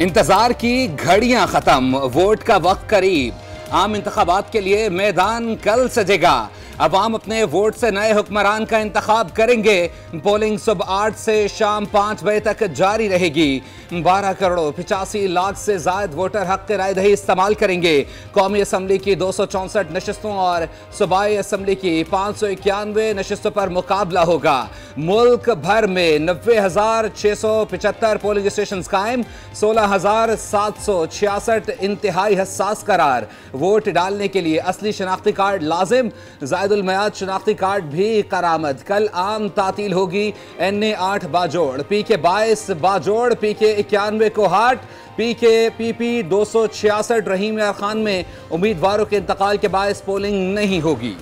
इंतजार की घड़ियां खत्म, वोट का वक्त करीब। आम इंतखाबात के लिए मैदान कल सजेगा। अवाम अपने वोट से नए हुक्मरान का इंतखाब करेंगे। पोलिंग सुबह 8 से शाम 5 बजे तक जारी रहेगी। 12 करोड़ 85 लाख से ज्यादा वोटर हक की रायदही इस्तेमाल करेंगे। कौमी असम्बली की 264 नशस्तों और सूबाई असम्बली की 591 नशस्तों पर मुकाबला होगा। मुल्क भर में 90,675 पोलिंग स्टेशन कायम, 16,766 इंतहाई हसास करार। वोट डालने के लिए असली शनाख्ती कार्ड लाजिम, जायदुल-मयाद शनाख्ती कार्ड भी करामद। कल आम तातील होगी। NA 8 Bajaur, PK 22 Bajaur, PK 91 Kohat, PK PP 266 रहीम यार खान में उम्मीदवारों के इंतकाल के बायस पोलिंग नहीं होगी।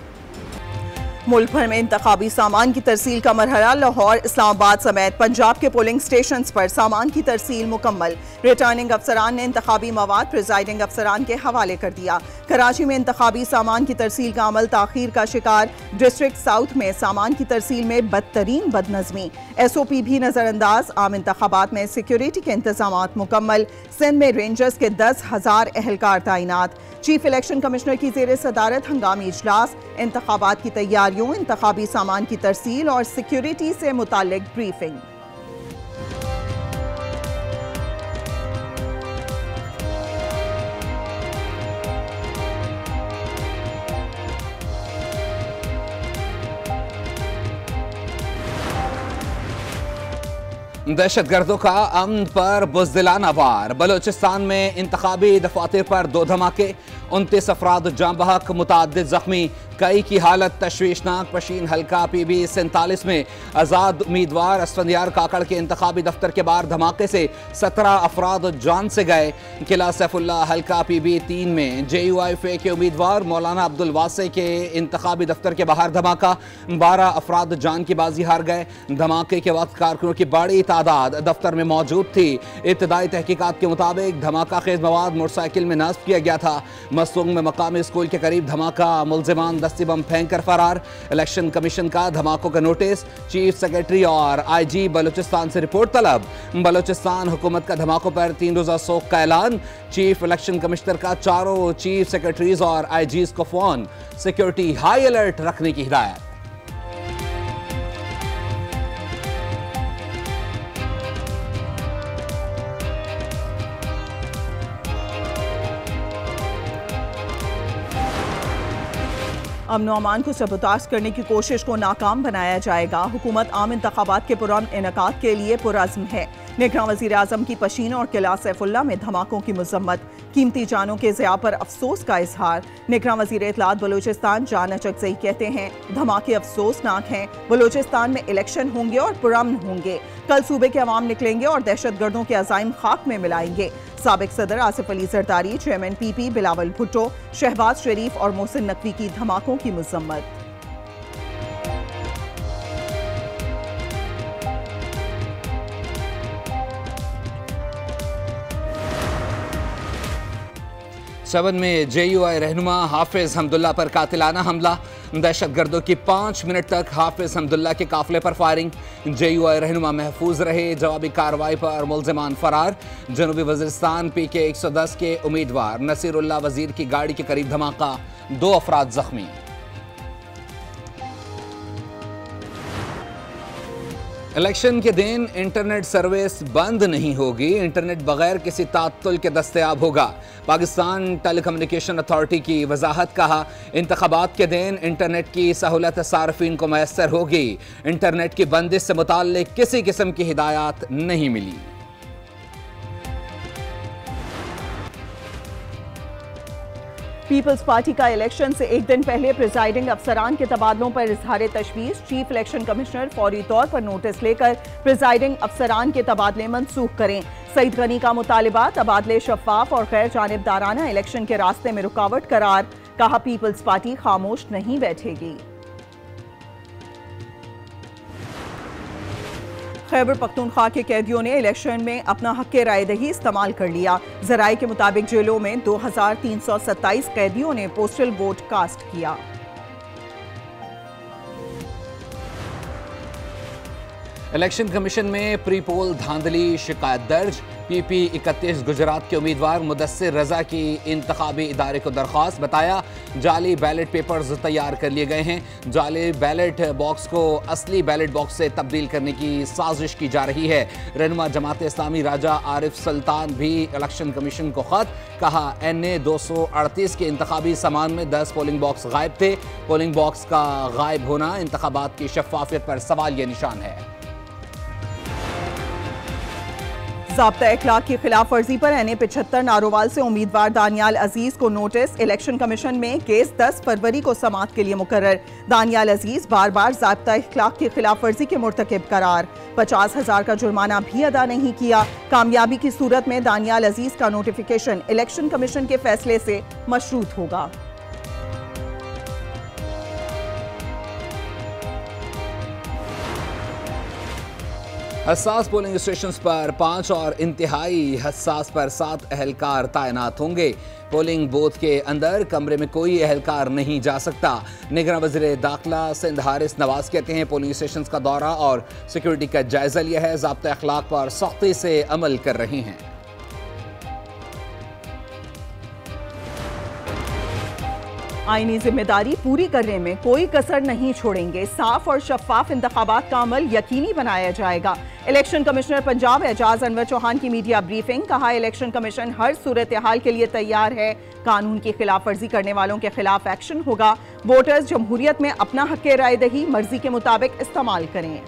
मुल्क भर में इंतखाबी सामान की तरसील का मरहला। लाहौर, इस्लामाबाद समेत पंजाब के पोलिंग स्टेशन पर सामान की तरसील मुकम्मल। रिटर्निंग अफसरान ने इंतखाबी मवाद प्रिजाइडिंग अफसरान के हवाले कर दिया। कराची में इंतखाबी सामान की तरसील का अमल ताखीर का शिकार। डिस्ट्रिक्ट साउथ में सामान की तरसील में बदतरीन बदनज़मी। SOP भी नजरअंदाज। आम इंतखाबात में सिक्योरिटी के इंतजाम मुकम्मल। सिंध में रेंजर्स के 10,000 एहलकार तैनात। चीफ इलेक्शन कमिश्नर की ज़ेर सदारत हंगामी इजलास। इंतखाबात की तैयारियों, इंतखाबी सामान की तरसील और सिक्योरिटी से मुताल्लिक ब्रीफिंग। दहशतगर्दों का अमन पर बुज़दिलाना वार। बलोचिस्तान में इंतखाबी दफातर पर 2 धमाके, 29 अफराद जाँ बहक, मुताद्दिद जख्मी। कई की हालत तशवीशनाक। पशीन हल्का PB 47 में आज़ाद उम्मीदवार असफंदियार काकड़ के इंतखाबी दफ्तर के बाहर धमाके से 17 अफराद जान से गए। किला सैफुल्ला हल्का PB 3 में JUIF के उम्मीदवार मौलाना अब्दुल वासे के इंतखाबी दफ्तर के बाहर धमाका, 12 अफराद जान की बाजी हार गए। धमाके के वक्त कारकुनों की बड़ी तादाद दफ्तर में मौजूद थी। इब्तदाई तहकीकात के मुताबिक धमाका खेज मवाद मोटरसाइकिल में नस्ब किया गया था। मसूंग में मकामी स्कूल के करीब धमाका, मुलजिमान दस्ती बम फेंक कर फरार। इलेक्शन कमीशन का धमाकों का नोटिस। चीफ सेक्रेटरी और IG बलूचिस्तान से रिपोर्ट तलब। बलूचिस्तान हुकूमत का धमाकों पर 3 रोजा सोग का ऐलान। चीफ इलेक्शन कमिश्नर का चारों चीफ सेक्रेटरीज और IGs को फोन। सिक्योरिटी हाई अलर्ट रखने की हिदायत। अमन व अमान को सबूताज करने की कोशिश को नाकाम बनाया जाएगा। हुकूमत आम इंतखाबात के पुरअमन इनेकाद के लिए पुरअज़्म है। निगरान वज़ीर आज़म की पशीन और किला सैफुल्ला में धमाकों की मज़म्मत। कीमती जानों के ज़िया पर अफसोस का इजहार। निगरान वज़ीर इत्तलात बलूचिस्तान जान अचकज़ई कहते हैं धमाके अफसोसनाक हैं। बलूचिस्तान में इलेक्शन होंगे और पुरअमन होंगे। कल सूबे के अवाम निकलेंगे और दहशतगर्दों के अज़ाइम खाक में मिलाएंगे। साबिक सदर आसिफ अली जरदारी, चेयरमैन PP बिलावल भुट्टो, शहबाज शरीफ और मोहसिन नकवी की धमाकों की मज़म्मत। सबन में JUI रहनुमा हाफिज हमदुल्ला पर कातिलाना हमला। दहशतगर्दों की 5 मिनट तक हाफिज हमदुल्ला के काफिले पर फायरिंग। JUI रहनुमा महफूज रहे। जवाबी कार्रवाई पर मुलजिमान फरार। जनूबी वज़ीरिस्तान PK 110 के उम्मीदवार नसीरुल्लाह वजीर की गाड़ी के करीब धमाका, 2 अफराद जख्मी। इलेक्शन के दिन इंटरनेट सर्विस बंद नहीं होगी। इंटरनेट बगैर किसी तात्तुल के दस्तयाब होगा। पाकिस्तान टेलीकम्युनिकेशन अथॉरिटी की वजाहत। कहा इंतखाबात के दिन इंटरनेट की सहूलत सार्फिन को मैसर होगी। इंटरनेट की बंदिश से मुताल्लिक किसी किस्म की हिदायत नहीं मिली। पीपल्स पार्टी का इलेक्शन से एक दिन पहले प्रिजाइडिंग अफसरान के तबादलों पर इजहार तशवीश। चीफ इलेक्शन कमिश्नर फौरी तौर पर नोटिस लेकर प्रिजाइडिंग अफसरान के तबादले मनसूख करें। सईद गनी का मुतालिबा तबादले शफाफ और गैर जानिबदाराना इलेक्शन के रास्ते में रुकावट करार। कहा पीपल्स पार्टी खामोश नहीं बैठेगी। खैबर पख्तूनख्वा के कैदियों ने इलेक्शन में अपना हक रायदही इस्तेमाल कर लिया। जराये के मुताबिक जेलों में 2327 कैदियों ने पोस्टल वोट कास्ट किया। इलेक्शन कमीशन में प्री पोल धांधली शिकायत दर्ज। PP-31 गुजरात के उम्मीदवार मुदस्सिर रजा की इंतखाबी इदारे को दरख्वास्त, बताया जाली बैलेट पेपर्स तैयार कर लिए गए हैं। जाली बैलेट बॉक्स को असली बैलेट बॉक्स से तब्दील करने की साजिश की जा रही है। रहनुमा जमात इस्लामी राजा आरिफ सुल्तान भी इलेक्शन कमीशन को खत, कहा NA 238 के इंतखाबी सामान में 10 पोलिंग बॉक्स गायब थे। पोलिंग बॉक्स का गायब होना इंतखाबात की शफाफियत पर सवाल ये निशान है। ज़ाब्ता इखलाक की खिलाफ वर्जी पर NA 75 नारोवाल से उम्मीदवार दानियाल अजीज को नोटिस। इलेक्शन कमीशन में केस 10 फरवरी को समाअत के लिए मुकर्रर। दानियाल अजीज बार बार ज़ाब्ता इखलाक की खिलाफ वर्जी के मुर्तकिब करार। 50,000 का जुर्माना भी अदा नहीं किया। कामयाबी की सूरत में दानियाल अजीज का नोटिफिकेशन इलेक्शन कमीशन के फैसले से मशरूत होगा। हसास पोलिंग स्टेशन पर 5 और इंतहाई हसास पर 7 अहलकार तैनात होंगे। पोलिंग बूथ के अंदर कमरे में कोई अहलकार नहीं जा सकता। निगरान वज़ीर दाखिला सिंध हारिस नवाज कहते हैं पोलिंग स्टेशन का दौरा और सिक्योरिटी का जायजा लिया है, ज़ाब्ता अखलाक पर सख्ती से अमल कर रहे हैं। आईनी जिम्मेदारी पूरी करने में कोई कसर नहीं छोड़ेंगे। साफ और शफाफ इंतखाबात का अमल यकीनी बनाया जाएगा। इलेक्शन कमिश्नर पंजाब एजाज अनवर चौहान की मीडिया ब्रीफिंग, कहा इलेक्शन कमीशन हर सूरत हाल के लिए तैयार है। कानून की खिलाफ वर्जी करने वालों के खिलाफ एक्शन होगा। वोटर्स जमहूरियत में अपना हक राय दही मर्जी के मुताबिक इस्तेमाल करें।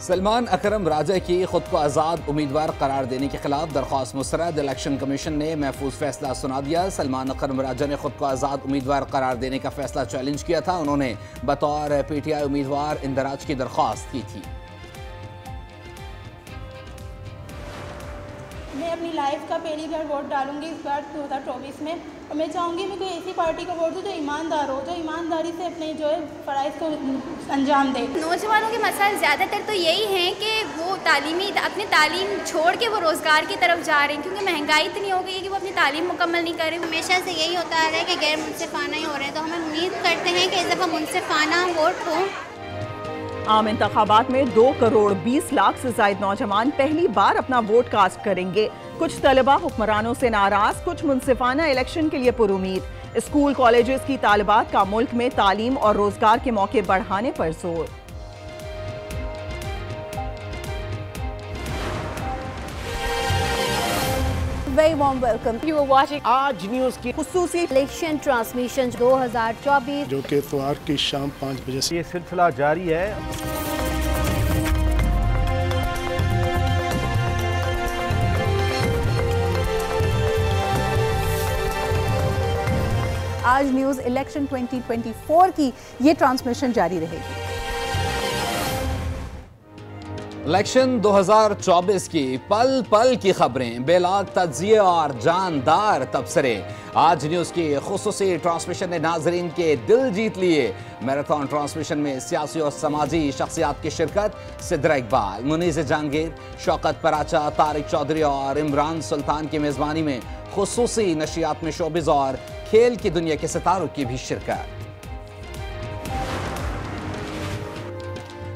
सलमान अकरम राजा की खुद को आज़ाद उम्मीदवार करार देने के खिलाफ दरख्वास्त मुस्तरद। इलेक्शन कमीशन ने महफूज फैसला सुना दिया। सलमान अकरम राजा ने खुद को आज़ाद उम्मीदवार करार देने का फैसला चैलेंज किया था। उन्होंने बतौर PTI उम्मीदवार इंदराज की दरख्वास्त की थी। मैं अपनी लाइफ का पहली बार वोट डालूंगी इस बार 2024 में, और मैं चाहूँगी मैं कोई ऐसी पार्टी को वोट दूँ जो ईमानदार हो, जो ईमानदारी से अपने जो है फ़राइज़ को अंजाम दे। नौजवानों के मसाइल ज़्यादातर तो यही हैं कि वो अपनी तालीम छोड़ के वो रोज़गार की तरफ जा रहे हैं, क्योंकि महंगाई इतनी हो गई है कि वो अपनी तालीम मुकम्मल नहीं कर रहे। हमेशा से यही होता आ रहा है कि गैर मुनसिफाना ही हो रहे हैं, तो हम उम्मीद करते हैं कि इस दफ़ा मुनसिफाना वोट हो। आम इंतखाबात में 2 करोड़ 20 लाख से ज्यादा नौजवान पहली बार अपना वोट कास्ट करेंगे। कुछ तलबा हुक्मरानों से नाराज, कुछ मुनसिफाना इलेक्शन के लिए पुरुमीद। स्कूल कॉलेजेस की तालिबात का मुल्क में तालीम और रोजगार के मौके बढ़ाने पर जोर। Very warm welcome. You are watching आज न्यूज़ की खुसूसी election transmission 2024 जो कि इतवार की शाम 5 बजे से ये सिलसिला जारी है। आज न्यूज़ इलेक्शन 2024 की ये ट्रांसमिशन जारी रहेगी। इलेक्शन 2024 की पल पल की खबरें, बेलाग तज्जिए और जानदार तबसरे। आज न्यूज़ की खुसूसी ट्रांसमिशन ने नाजरीन के दिल जीत लिए। मैराथन ट्रांसमिशन में सियासी और समाजी शख्सियात की शिरकत। सिद्रा इकबाल, मुनीज़ जहांगीर, शौकत पराचा, तारिक चौधरी और इमरान सुल्तान की मेज़बानी में खुसूसी नशियात में शोबिज़ और खेल की दुनिया के सितारों की भी शिरकत।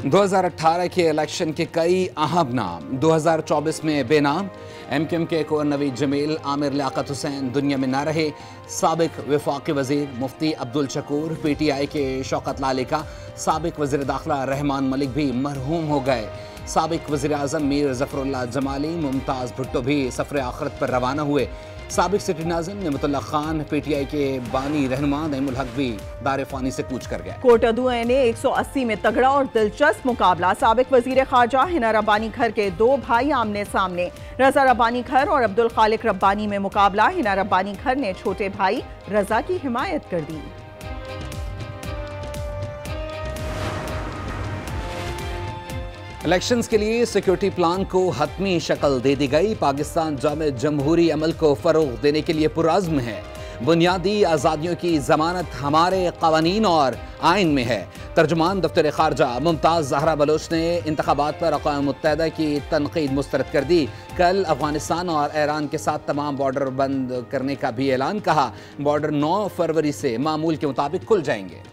2018 के इलेक्शन के कई अहम नाम 2024 में बेनाम। MQM के कुंवर नवीद जमील, आमिर लियाकत हुसैन दुनिया में ना रहे। साबिक वफाकी वजीर मुफ्ती अब्दुल शकूर, PTI के शौकत लालिका, साबिक वजीर दाखिला रहमान मलिक भी मरहूम हो गए। साबिक वजीर आज़म मीर ज़फ़रुल्लाह जमाली, मुमताज़ भुट्टो भी सफ़र आखिरत पर रवाना हुए। साबिक सिटी नाज़िम नेमतुल्लाह खान, PTI के बानी रहनुमा नईमुल हक भी दार फ़ानी से कूच कर गए। कोटअदू NA 180 में तगड़ा और दिलचस्प मुकाबला। साबिक वजीर खारजा हिना रब्बानी खर के 2 भाई आमने सामने। रजा रब्बानी खर और अब्दुल खालिक रब्बानी में मुकाबला। हिना रब्बानी खर ने छोटे भाई रजा की हिमायत कर दी। इलेक्शंस के लिए सिक्योरिटी प्लान को हतमी शक्ल दे दी गई। पाकिस्तान जामे जमहूरी अमल को फरोग देने के लिए पुरअज़्म है। बुनियादी आज़ादियों की ज़मानत हमारे क़वानीन और आइन में है। तर्जुमान दफ्तर ख़ारजा मुमताज़ ज़हरा बलोच ने इंतख़ाबात पर अक़वाम मुत्तहिदा की तनक़ीद मुस्तरद कर दी। कल अफ़गानिस्तान और ईरान के साथ तमाम बॉर्डर बंद करने का भी ऐलान। कहा बॉर्डर 9 फरवरी से मामूल के मुताबिक खुल जाएंगे।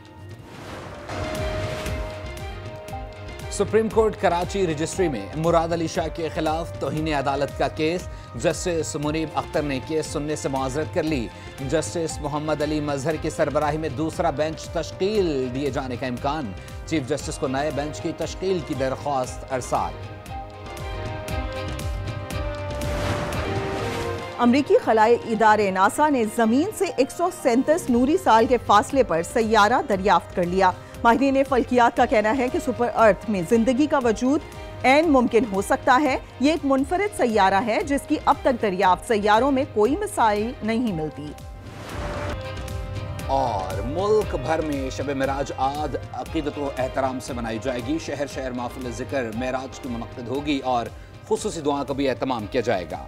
सुप्रीम कोर्ट कराची रजिस्ट्री में मुराद अली शाह के खिलाफ तौहीन अदालत का केस। जस्टिस मुनीब अख्तर ने केस सुनने से मुआज़रत कर ली। जस्टिस मोहम्मद अली मजहर की सरबराही में दूसरा बेंच तश्कील दिए जाने का इम्कान। चीफ जस्टिस को नए बेंच की तश्कील की दरख्वास्त अरसाल। अमरीकी खलाई इदारे नासा ने जमीन से 137 नूरी साल के फासले पर सैयारा दरियाफ्त कर लिया। माहिरीन फल्कियात का कहना है कि सुपर अर्थ में जिंदगी का वजूद ऐन मुमकिन हो सकता है। ये एक मुनफरिद सैयारा है जिसकी अब तक दरियाफ्त सैयारों में कोई मिसाइल नहीं मिलती। और मुल्क भर में शब मेराज आद अकीदत व एहतराम से मनाई जाएगी। शहर शहर महफिल ज़िक्र मेराज की मुनक़्क़िद होगी और खुसूसी दुआ का भी एहतमाम किया जाएगा।